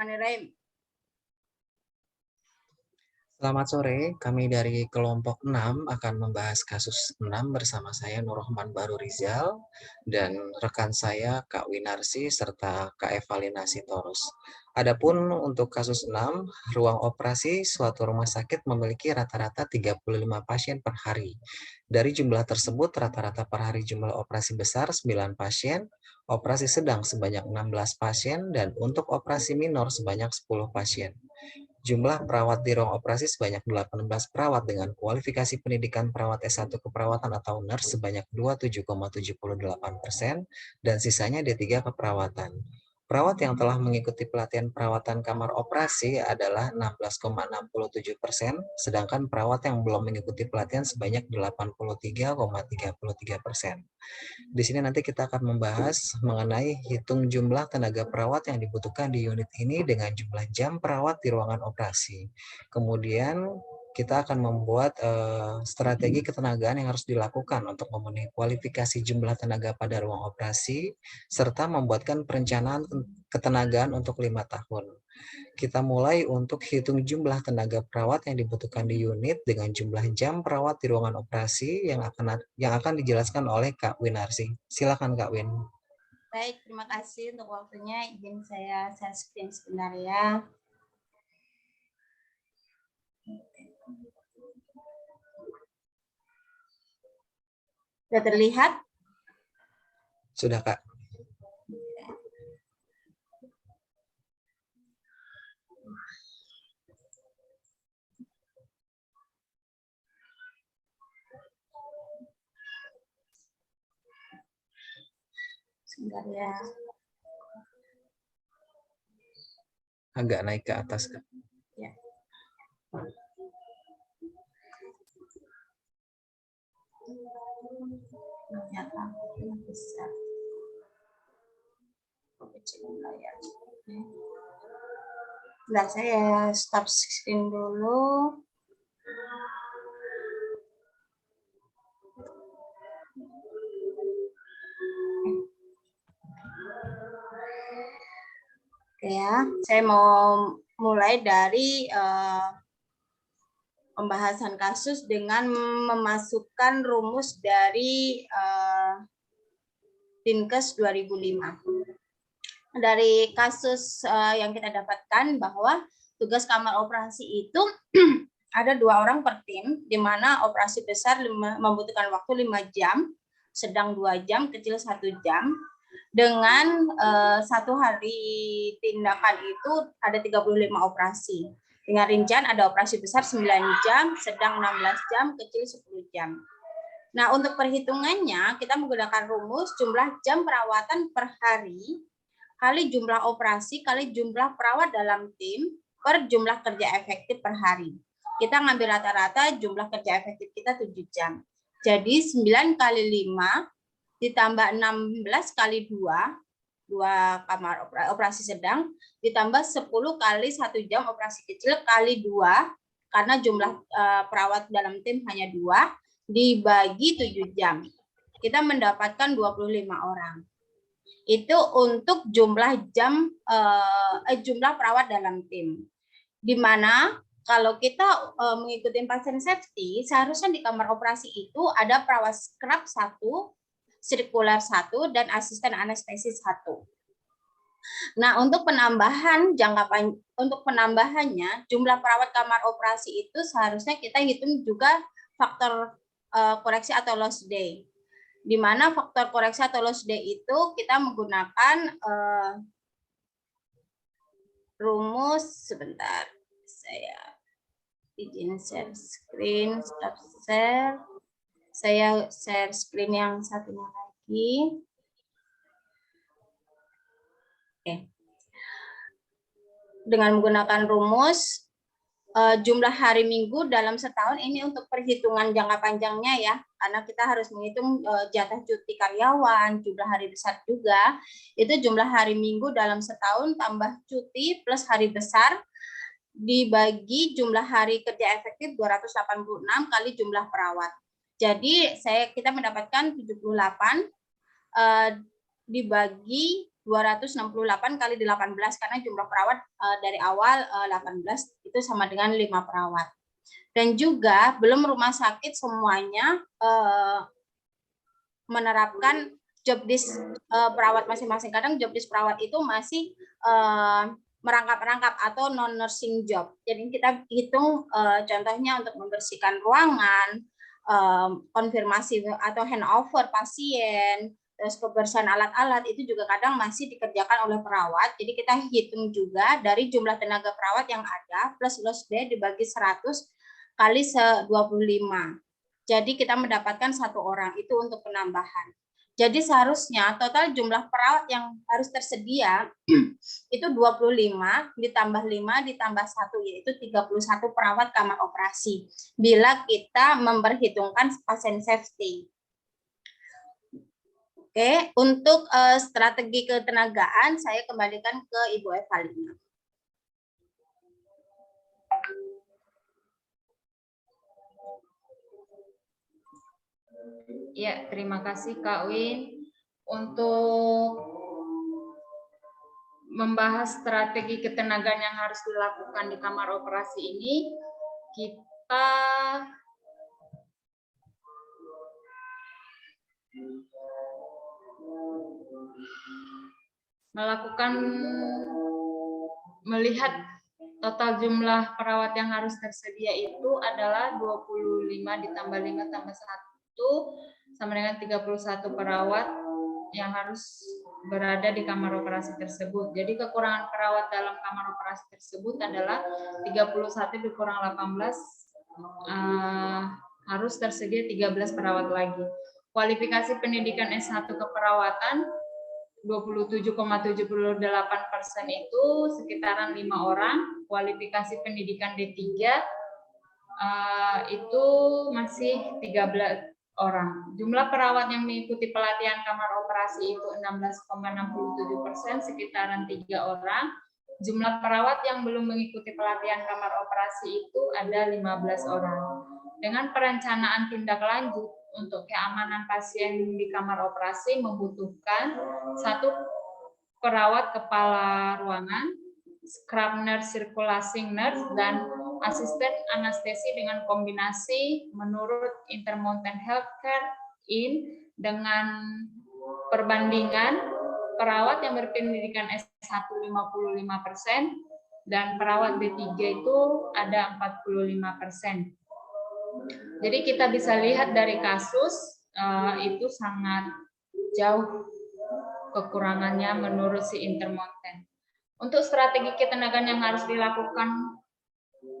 Bismillahirrahmanirrahim. Selamat sore, kami dari kelompok 6 akan membahas kasus 6 bersama saya Nurrohman Baru Rizal dan rekan saya Kak Winarsi serta Kak Evalina Sitorus. Adapun untuk kasus 6, ruang operasi suatu rumah sakit memiliki rata-rata 35 pasien per hari. Dari jumlah tersebut, rata-rata per hari jumlah operasi besar 9 pasien, operasi sedang sebanyak 16 pasien, dan untuk operasi minor sebanyak 10 pasien. Jumlah perawat di ruang operasi sebanyak 18 perawat dengan kualifikasi pendidikan perawat S1 keperawatan atau nurse sebanyak 27,78% dan sisanya D3 keperawatan. Perawat yang telah mengikuti pelatihan perawatan kamar operasi adalah 16,67%, sedangkan perawat yang belum mengikuti pelatihan sebanyak 83,33%. Di sini nanti kita akan membahas mengenai hitung jumlah tenaga perawat yang dibutuhkan di unit ini dengan jumlah jam perawat di ruangan operasi. Kemudian kita akan membuat strategi ketenagaan yang harus dilakukan untuk memenuhi kualifikasi jumlah tenaga pada ruang operasi, serta membuatkan perencanaan ketenagaan untuk 5 tahun. Kita mulai untuk hitung jumlah tenaga perawat yang dibutuhkan di unit dengan jumlah jam perawat di ruangan operasi yang akan dijelaskan oleh Kak Winarsi. Silakan Kak Win. Baik, terima kasih untuk waktunya. Izin saya share screen sebentar ya. Sudah terlihat? Sudah Kak. Sebentar ya. Agak naik ke atas Kak. Ya. Ternyata besar. Kecilin layar. Sebentar, saya stop screen dulu. Oke ya, saya mau mulai dari pembahasan kasus dengan memasukkan rumus dari Dinkes 2005. Dari kasus yang kita dapatkan bahwa tugas kamar operasi itu ada 2 orang per tim, di mana operasi besar membutuhkan waktu 5 jam, sedang 2 jam, kecil 1 jam. Dengan 1 hari tindakan itu ada 35 operasi. Dengan rincian ada operasi besar 9 jam, sedang 16 jam, kecil 10 jam. Nah, untuk perhitungannya kita menggunakan rumus jumlah jam perawatan per hari kali jumlah operasi kali jumlah perawat dalam tim per jumlah kerja efektif per hari. Kita ngambil rata-rata jumlah kerja efektif kita 7 jam. Jadi 9 kali 5 ditambah 16 kali 2 kamar operasi sedang, ditambah 10 kali 1 jam operasi kecil kali 2, karena jumlah perawat dalam tim hanya 2, dibagi 7 jam. Kita mendapatkan 25 orang. Itu untuk jumlah jumlah perawat dalam tim. Di mana kalau kita mengikuti pasien safety, seharusnya di kamar operasi itu ada perawat scrub 1, sirkuler 1, dan asisten anestesis 1. Nah, untuk penambahan untuk penambahannya jumlah perawat kamar operasi itu seharusnya kita hitung juga faktor koreksi atau lost day. Di mana faktor koreksi atau lost day itu kita menggunakan rumus, sebentar, saya izin share screen, stop share. Saya share screen yang satunya lagi. Oke. Dengan menggunakan rumus jumlah hari minggu dalam setahun ini untuk perhitungan jangka panjangnya ya, karena kita harus menghitung jatah cuti karyawan, jumlah hari besar juga, itu jumlah hari minggu dalam setahun tambah cuti plus hari besar dibagi jumlah hari kerja efektif 286 kali jumlah perawat. Jadi kita mendapatkan 78 dibagi 268 kali 18 karena jumlah perawat dari awal 18 itu sama dengan 5 perawat. Dan juga belum rumah sakit semuanya menerapkan job desk perawat masing-masing. Kadang job desk perawat itu masih merangkap-rangkap atau non nursing job. Jadi kita hitung contohnya untuk membersihkan ruangan, konfirmasi atau handover pasien, terus kebersihan alat-alat itu juga kadang masih dikerjakan oleh perawat. Jadi kita hitung juga dari jumlah tenaga perawat yang ada plus lost day dibagi 100 kali 25. Jadi kita mendapatkan 1 orang itu untuk penambahan. Jadi seharusnya total jumlah perawat yang harus tersedia itu 25 ditambah 5 ditambah 1 yaitu 31 perawat kamar operasi. Bila kita memperhitungkan pasien safety. Oke, untuk strategi ketenagaan saya kembalikan ke Ibu Evalina. Ya, terima kasih Kak Win. Untuk membahas strategi ketenagaan yang harus dilakukan di kamar operasi ini, kita melihat total jumlah perawat yang harus tersedia itu adalah 25 ditambah 5 tambah 1 sama dengan 31 perawat yang harus berada di kamar operasi tersebut. Jadi kekurangan perawat dalam kamar operasi tersebut adalah 31 dikurang 18 harus tersedia 13 perawat lagi. Kualifikasi pendidikan S1 keperawatan 27,78% itu sekitaran 5 orang, kualifikasi pendidikan D3 itu masih 13 orang. Jumlah perawat yang mengikuti pelatihan kamar operasi itu 16,67%, sekitaran 3 orang. Jumlah perawat yang belum mengikuti pelatihan kamar operasi itu ada 15 orang. Dengan perencanaan tindak lanjut untuk keamanan pasien di kamar operasi membutuhkan 1 perawat kepala ruangan, scrub nurse, circulating nurse, dan asisten anestesi dengan kombinasi menurut Intermountain Healthcare in dengan perbandingan perawat yang berpendidikan S1 55% dan perawat D3 itu ada 45%. Jadi kita bisa lihat dari kasus itu sangat jauh kekurangannya menurut si Intermountain. Untuk strategi ketenagaan yang harus dilakukan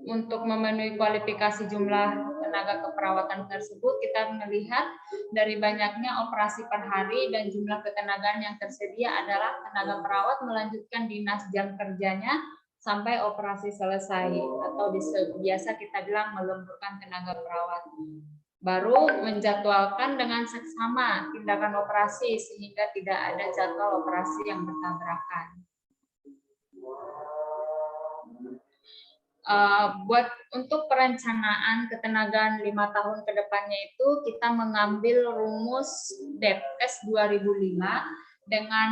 untuk memenuhi kualifikasi jumlah tenaga keperawatan tersebut, kita melihat dari banyaknya operasi per hari dan jumlah ketenagaan yang tersedia adalah tenaga perawat melanjutkan dinas jam kerjanya sampai operasi selesai, atau biasa kita bilang melemburkan tenaga perawat. Baru menjadwalkan dengan seksama tindakan operasi sehingga tidak ada jadwal operasi yang bertabrakan. Untuk perencanaan ketenagaan 5 tahun ke depannya itu kita mengambil rumus Depkes 2005 dengan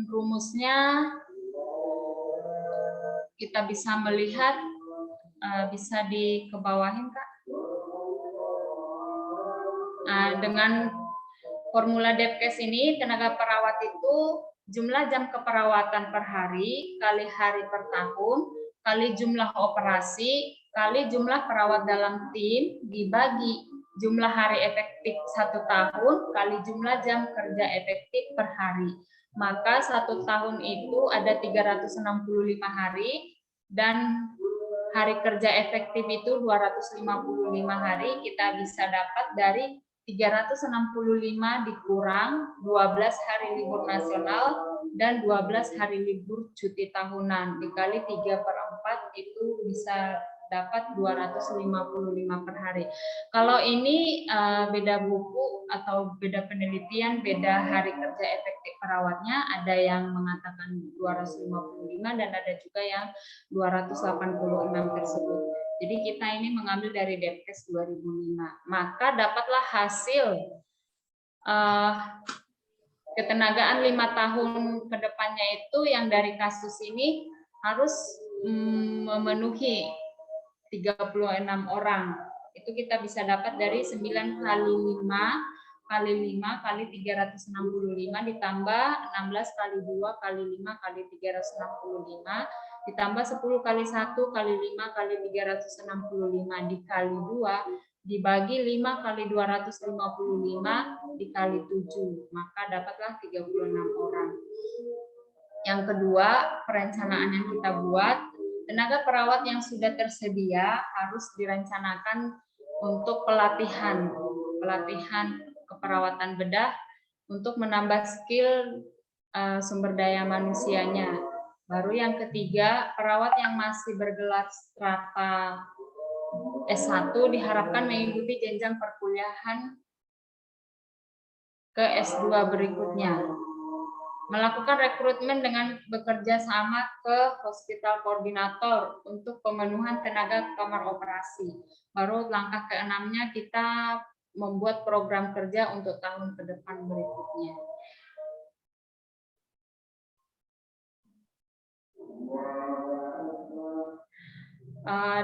rumusnya kita bisa melihat, bisa dikebawahin Kak. Dengan formula Depkes ini tenaga perawat itu jumlah jam keperawatan per hari kali hari per tahun kali jumlah operasi kali jumlah perawat dalam tim dibagi jumlah hari efektif 1 tahun kali jumlah jam kerja efektif per hari. Maka 1 tahun itu ada 365 hari dan hari kerja efektif itu 255 hari. Kita bisa dapat dari 365 dikurang 12 hari libur nasional dan 12 hari libur cuti tahunan dikali 3/4 itu bisa dapat 255 per hari. Kalau ini beda buku atau beda penelitian, beda hari kerja efektif perawatnya, ada yang mengatakan 255 dan ada juga yang 286 tersebut. Jadi kita ini mengambil dari Depkes 2005. Maka dapatlah hasil ketenagaan 5 tahun ke depannya itu yang dari kasus ini harus memenuhi 36 orang. Itu kita bisa dapat dari 9 kali 5 kali 5 kali 365 ditambah 16 kali 2 kali 5 kali 365 ditambah 10 kali 1 kali 5 kali 365 dikali 2 dibagi 5 kali 255 dikali 7, maka dapatlah 36 orang. Yang kedua, perencanaan yang kita buat, tenaga perawat yang sudah tersedia harus direncanakan untuk pelatihan keperawatan bedah untuk menambah skill sumber daya manusianya. Baru yang ketiga, perawat yang masih bergelar strata S1 diharapkan mengikuti jenjang perkuliahan ke S2 berikutnya. Melakukan rekrutmen dengan bekerja sama ke hospital koordinator untuk pemenuhan tenaga kamar operasi. Baru langkah ke-6-nya kita membuat program kerja untuk tahun ke depan berikutnya.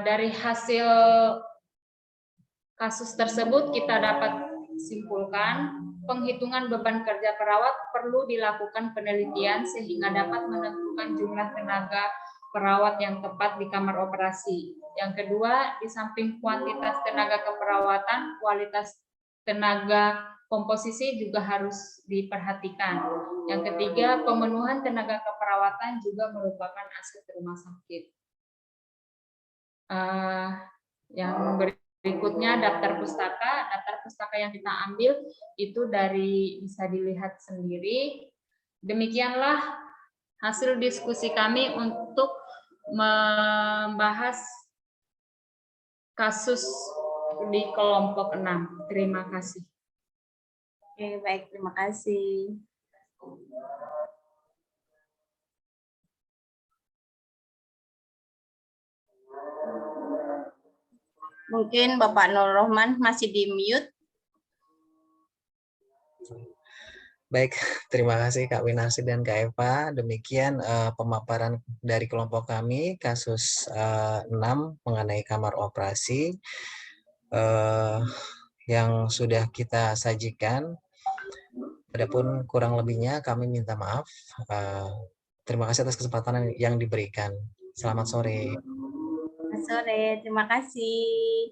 Dari hasil kasus tersebut kita dapat simpulkan penghitungan beban kerja perawat perlu dilakukan penelitian sehingga dapat menentukan jumlah tenaga perawat yang tepat di kamar operasi. Yang kedua, di samping kuantitas tenaga keperawatan, kualitas tenaga komposisi juga harus diperhatikan. Yang ketiga, pemenuhan tenaga keperawatan juga merupakan aset rumah sakit. Yang berikutnya daftar pustaka yang kita ambil itu bisa dilihat sendiri. Demikianlah hasil diskusi kami untuk membahas kasus di kelompok 6. Terima kasih. Oke, baik, terima kasih. Mungkin Bapak Nur Rohman masih di mute. Baik, terima kasih Kak Winarsi dan Kak Eva. Demikian pemaparan dari kelompok kami, kasus 6 mengenai kamar operasi yang sudah kita sajikan. Adapun kurang lebihnya kami minta maaf. Terima kasih atas kesempatan yang diberikan. Selamat sore. Selamat sore, terima kasih.